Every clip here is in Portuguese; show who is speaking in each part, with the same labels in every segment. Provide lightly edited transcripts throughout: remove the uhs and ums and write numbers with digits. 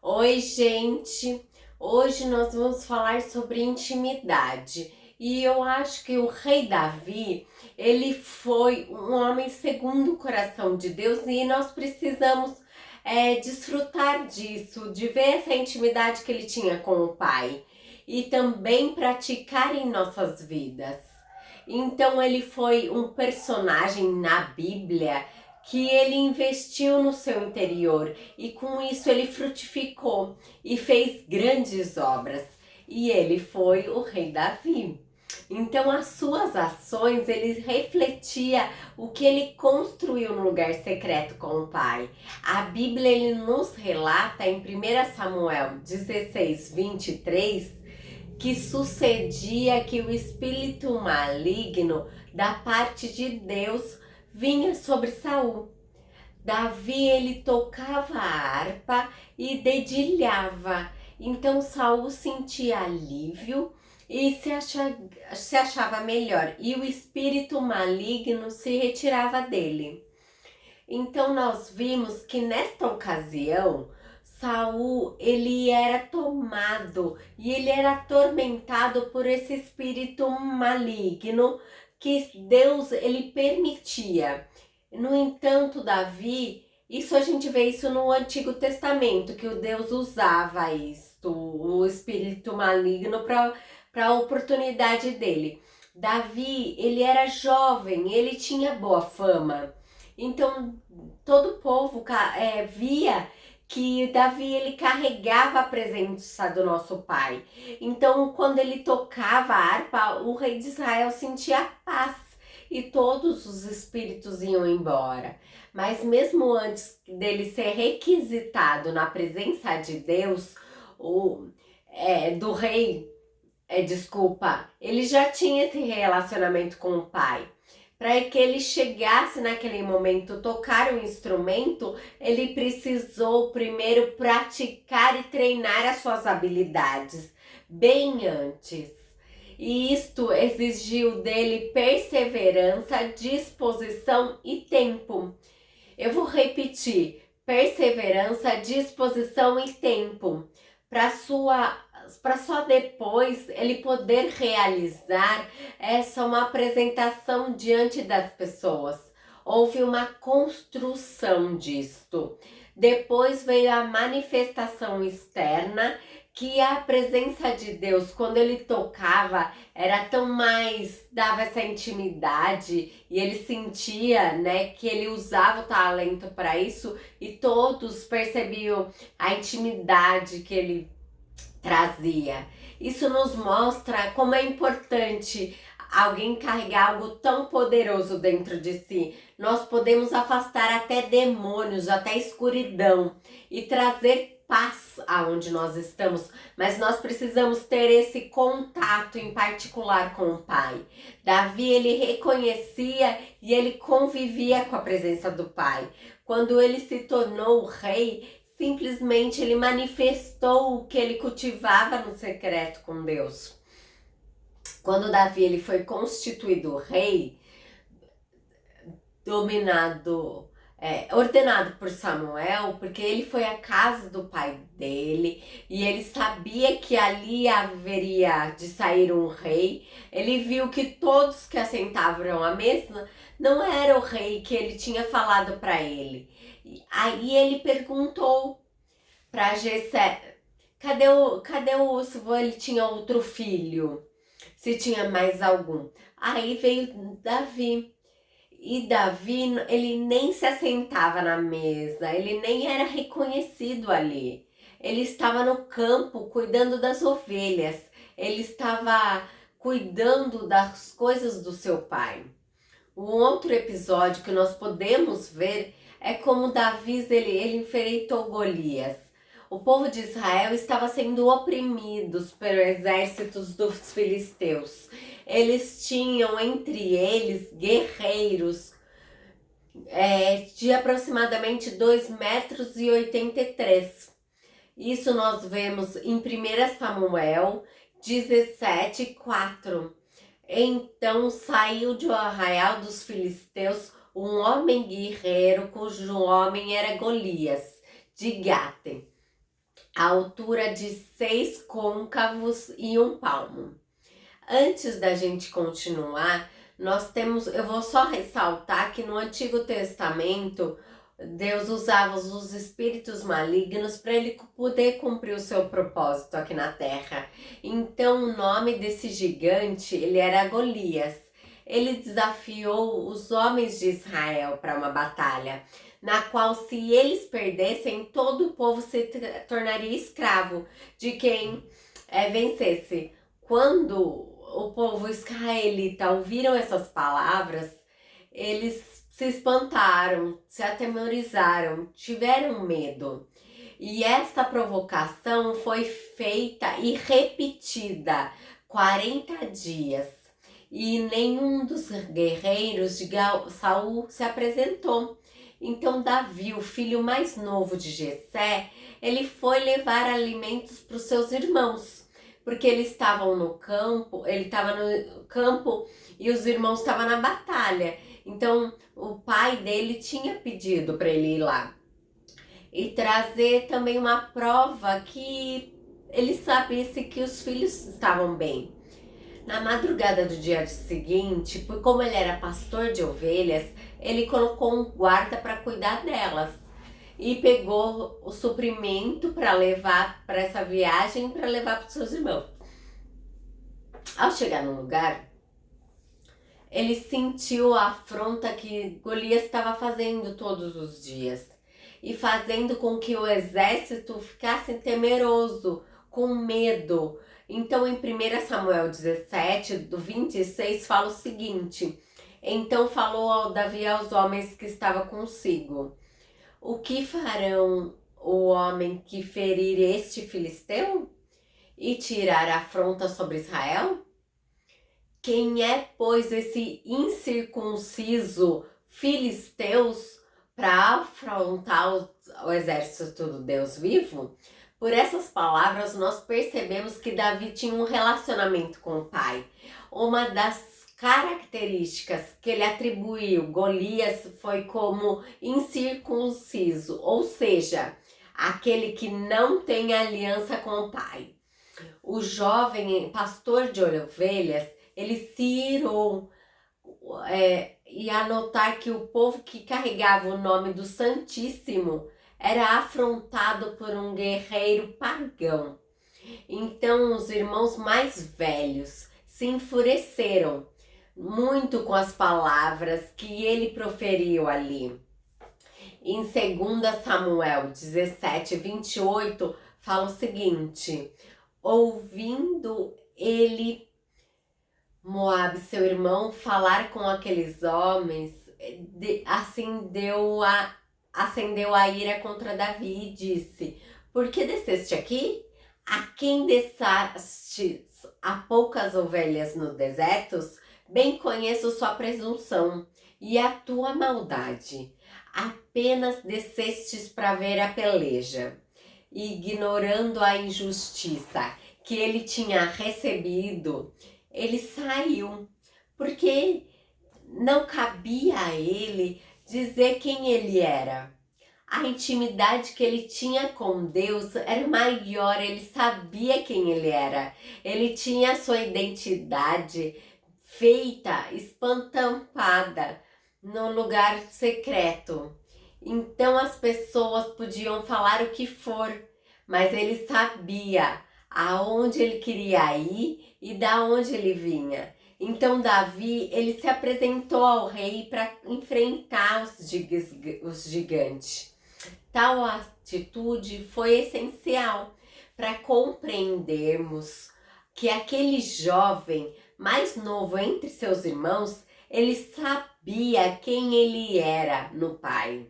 Speaker 1: Oi, gente! Hoje nós vamos falar sobre intimidade. E eu acho que o rei Davi, ele foi um homem segundo o coração de Deus e nós precisamos desfrutar disso, de ver essa intimidade que ele tinha com o Pai e também praticar em nossas vidas. Então ele foi um personagem na Bíblia que ele investiu no seu interior e com isso ele frutificou e fez grandes obras. E ele foi o rei Davi. Então as suas ações, ele refletia o que ele construiu no lugar secreto com o Pai. A Bíblia ele nos relata em 1 Samuel 16:23 que sucedia que o espírito maligno da parte de Deus vinha sobre Saul. Davi ele tocava a harpa e dedilhava. Então Saul sentia alívio e se achava melhor, e o espírito maligno se retirava dele. Então nós vimos que nesta ocasião Saul ele era tomado e ele era atormentado por esse espírito maligno que Deus ele permitia. No entanto, Davi, isso a gente vê isso no Antigo Testamento, que o Deus usava isto, o espírito maligno para a oportunidade dele. Davi, ele era jovem, ele tinha boa fama. Então, todo o povo via que Davi ele carregava a presença do nosso pai. Então, quando ele tocava a harpa, o rei de Israel sentia paz e todos os espíritos iam embora. Mas mesmo antes dele ser requisitado na presença de Deus, do rei, ele já tinha esse relacionamento com o pai. Para que ele chegasse naquele momento tocar o instrumento, ele precisou primeiro praticar e treinar as suas habilidades bem antes. E isto exigiu dele perseverança, disposição e tempo. Eu vou repetir: perseverança, disposição e tempo. Para só depois ele poder realizar uma apresentação diante das pessoas. Houve uma construção disto. Depois veio a manifestação externa, que a presença de Deus, quando ele tocava, era tão mais, dava essa intimidade e ele sentia, né, que ele usava o talento para isso e todos percebiam a intimidade que ele trazia. Isso nos mostra como é importante alguém carregar algo tão poderoso dentro de si. Nós podemos afastar até demônios, até escuridão e trazer paz aonde nós estamos, mas nós precisamos ter esse contato em particular com o Pai. Davi, ele reconhecia e ele convivia com a presença do Pai. Quando ele se tornou rei, simplesmente ele manifestou o que ele cultivava no secreto com Deus. Quando Davi ele foi constituído rei, ordenado por Samuel, porque ele foi à casa do pai dele e ele sabia que ali haveria de sair um rei. Ele viu que todos que assentavam à mesa não era o rei que ele tinha falado para ele. Aí ele perguntou para Jessé, se ele tinha outro filho, se tinha mais algum. Aí veio Davi. E Davi, ele nem se assentava na mesa, ele nem era reconhecido ali. Ele estava no campo cuidando das ovelhas, ele estava cuidando das coisas do seu pai. Um outro episódio que nós podemos ver é como Davi ele enfrentou Golias. O povo de Israel estava sendo oprimidos pelos exércitos dos filisteus. Eles tinham entre eles guerreiros de aproximadamente 2,83 metros. Isso nós vemos em 1 Samuel 17:4. Então saiu de um arraial dos filisteus um homem guerreiro, cujo nome era Golias, de Gate. a altura de 6 côncavos e 1 palmo. Antes da gente continuar, eu vou só ressaltar que no Antigo Testamento, Deus usava os espíritos malignos para ele poder cumprir o seu propósito aqui na Terra. Então o nome desse gigante, ele era Golias. Ele desafiou os homens de Israel para uma batalha, na qual se eles perdessem, todo o povo se tornaria escravo de quem vencesse. Quando o povo israelita ouviram essas palavras, eles se espantaram, se atemorizaram, tiveram medo. E esta provocação foi feita e repetida 40 dias. E nenhum dos guerreiros de Saul se apresentou. Então Davi, o filho mais novo de Jessé, ele foi levar alimentos para os seus irmãos, porque eles estavam no campo, ele estava no campo e os irmãos estavam na batalha. Então o pai dele tinha pedido para ele ir lá e trazer também uma prova que ele sabesse que os filhos estavam bem. Na madrugada do dia seguinte, como ele era pastor de ovelhas, ele colocou um guarda para cuidar delas e pegou o suprimento para levar para essa viagem, para levar para os seus irmãos. Ao chegar no lugar, ele sentiu a afronta que Golias estava fazendo todos os dias e fazendo com que o exército ficasse temeroso, com medo. Então, em 1 Samuel 17, do 26, fala o seguinte: então falou Davi aos homens que estavam consigo: o que farão o homem que ferir este filisteu e tirar a afronta sobre Israel? Quem é, pois, esse incircunciso filisteus para afrontar o exército do Deus vivo? Por essas palavras, nós percebemos que Davi tinha um relacionamento com o pai. Uma das características que ele atribuiu Golias foi como incircunciso, ou seja, aquele que não tem aliança com o pai. O jovem pastor de ovelhas, ele se irou e a notar que o povo que carregava o nome do Santíssimo era afrontado por um guerreiro pagão. Então os irmãos mais velhos se enfureceram muito com as palavras que ele proferiu ali. Em 2 Samuel 17, 28, fala o seguinte: ouvindo ele, Moabe, seu irmão, falar com aqueles homens, acendeu a ira contra Davi e disse: por que desceste aqui? A quem deixaste há poucas ovelhas no deserto? Bem conheço sua presunção e a tua maldade. Apenas descestes para ver a peleja, ignorando a injustiça que ele tinha recebido. Ele saiu, porque não cabia a ele dizer quem ele era. A intimidade que ele tinha com Deus era maior, ele sabia quem ele era. Ele tinha a sua identidade feita, estampada no lugar secreto. Então as pessoas podiam falar o que for, mas ele sabia aonde ele queria ir e da onde ele vinha. Então Davi, ele se apresentou ao rei para enfrentar os gigantes. Tal atitude foi essencial para compreendermos que aquele jovem mais novo entre seus irmãos, ele sabia quem ele era no pai.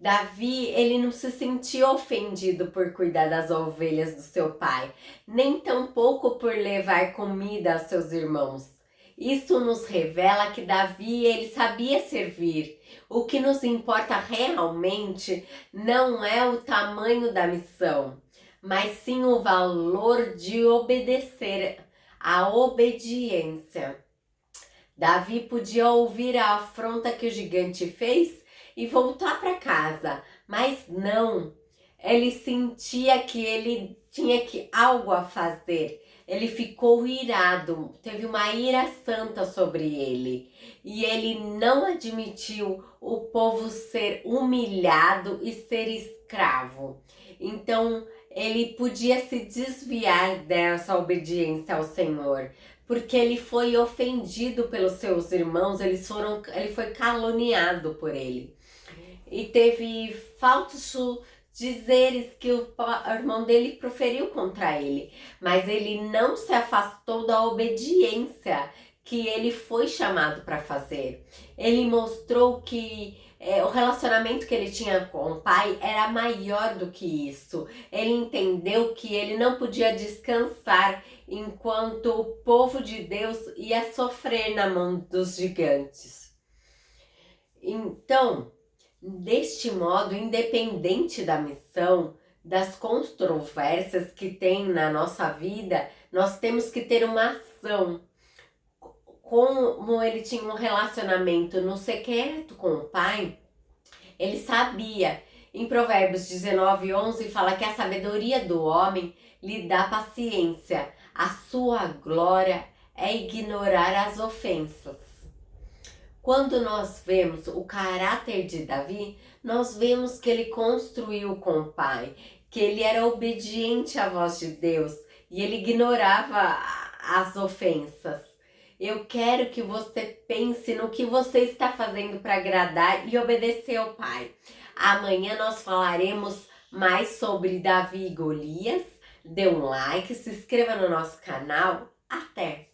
Speaker 1: Davi, ele não se sentia ofendido por cuidar das ovelhas do seu pai, nem tampouco por levar comida aos seus irmãos. Isso nos revela que Davi, ele sabia servir. O que nos importa realmente não é o tamanho da missão, mas sim o valor de obedecer, a obediência. Davi podia ouvir a afronta que o gigante fez e voltar para casa, mas não. Ele sentia que ele tinha algo a fazer. Ele ficou irado, teve uma ira santa sobre ele. E ele não admitiu o povo ser humilhado e ser escravo. Então, ele podia se desviar dessa obediência ao Senhor, porque ele foi ofendido pelos seus irmãos, ele foi caluniado por ele. E teve falsos dizeres que o irmão dele proferiu contra ele, mas ele não se afastou da obediência que ele foi chamado para fazer. Ele mostrou que o relacionamento que ele tinha com o pai era maior do que isso. Ele entendeu que ele não podia descansar enquanto o povo de Deus ia sofrer na mão dos gigantes. Então, deste modo, independente da missão, das controvérsias que tem na nossa vida, nós temos que ter uma ação. Como ele tinha um relacionamento no secreto com o pai, ele sabia. Em Provérbios 19:11 fala que a sabedoria do homem lhe dá paciência, a sua glória é ignorar as ofensas. Quando nós vemos o caráter de Davi, nós vemos que ele construiu com o pai, que ele era obediente à voz de Deus e ele ignorava as ofensas. Eu quero que você pense no que você está fazendo para agradar e obedecer ao pai. Amanhã nós falaremos mais sobre Davi e Golias. Dê um like, se inscreva no nosso canal. Até!